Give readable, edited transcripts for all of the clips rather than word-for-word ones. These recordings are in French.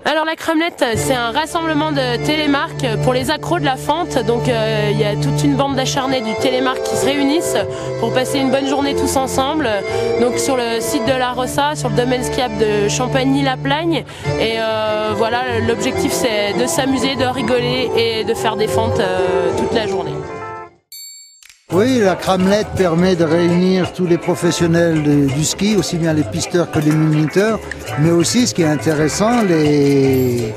Alors la Cramelette, c'est un rassemblement de télémarques pour les accros de la fente. Donc il y a toute une bande d'acharnés du télémarque qui se réunissent pour passer une bonne journée tous ensemble. Donc sur le site de la Rossa, sur le domaine skiable de Champagny-la-Plagne. Et voilà, l'objectif c'est de s'amuser, de rigoler et de faire des fentes toute la journée. Oui, la Cramelette permet de réunir tous les professionnels du ski, aussi bien les pisteurs que les moniteurs, mais aussi, ce qui est intéressant, les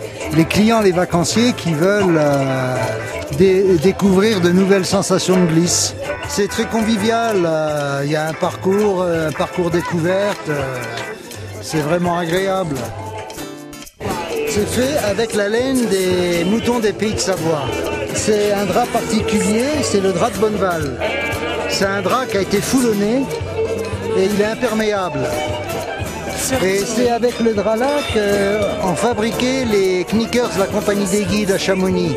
clients, les vacanciers qui veulent découvrir de nouvelles sensations de glisse. C'est très convivial, il y a un parcours découverte, c'est vraiment agréable. C'est fait avec la laine des moutons des Pays de Savoie. C'est un drap particulier, c'est le drap de Bonneval. C'est un drap qui a été foulonné et il est imperméable. Et c'est avec le drap-là qu'ont fabriqué les Knickers, la compagnie des guides à Chamonix.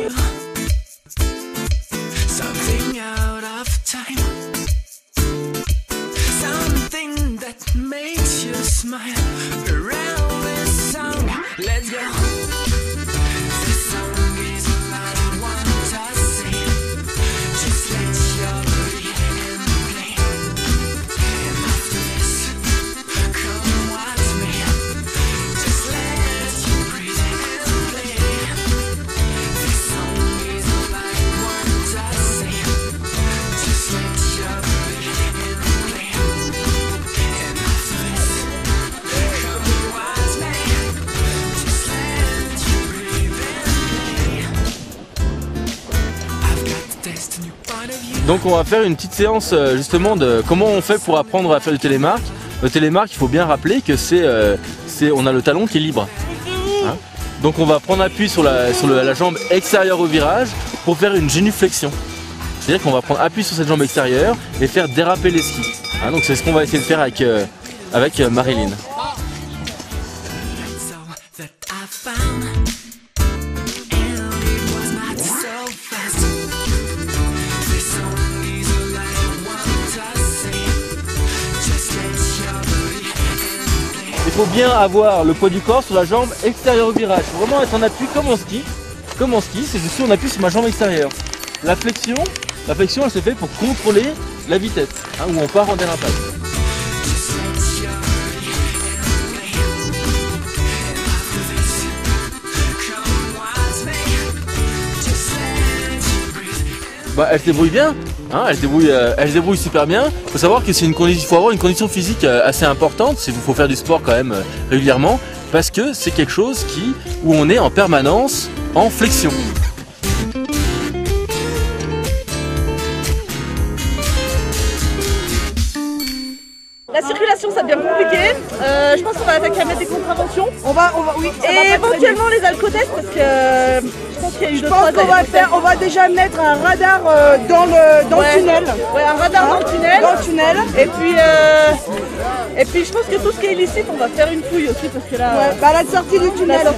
Donc on va faire une petite séance justement de comment on fait pour apprendre à faire du télémarque. Le télémarque, il faut bien rappeler que on a le talon qui est libre. Hein, donc on va prendre appui sur la jambe extérieure au virage pour faire une génuflexion. C'est-à-dire qu'on va prendre appui sur cette jambe extérieure et faire déraper les skis. Hein, donc c'est ce qu'on va essayer de faire avec Marilyn. Il faut bien avoir le poids du corps sur la jambe extérieure au virage. Il faut vraiment être en appui comme en ski. Comme en ski, c'est juste on appuie sur ma jambe extérieure. La flexion elle se fait pour contrôler la vitesse, hein, où on part en dérapage. Bah, elle se débrouille bien, hein, elle se débrouille super bien. Il faut savoir que faut avoir une condition physique assez importante. Il faut faire du sport quand même régulièrement, parce que c'est quelque chose où on est en permanence en flexion. La circulation, ça devient compliqué. Je pense qu'on va attaquer à mettre des contraventions. Oui. Et éventuellement les alcotestes, parce que je pense qu'il y a eu deux trois. On va déjà mettre un radar dans le tunnel. Ouais, un radar dans le tunnel. Et puis je pense que tout ce qui est illicite, on va faire une fouille aussi, parce que là. Ouais, la sortie du tunnel. Ouais.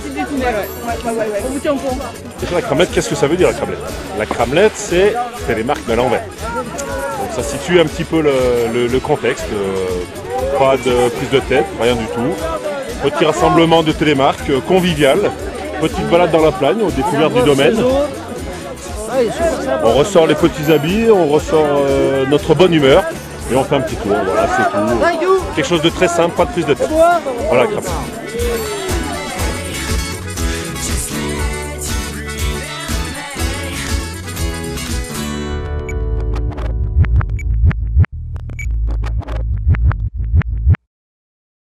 On vous tient au courant. Déjà, la Cramelette, qu'est-ce que ça veut dire la Cramelette? La Cramelette, c'est télémarque mais à l'envers. Donc ça situe un petit peu le contexte. Pas de prise de tête, rien du tout. Petit rassemblement de télémarques convivial. Petite balade dans la plagne, aux découvertes du domaine. On ressort les petits habits, on ressort notre bonne humeur et on fait un petit tour. Voilà, c'est tout. Quelque chose de très simple, pas de prise de tête. Voilà, Cramelette.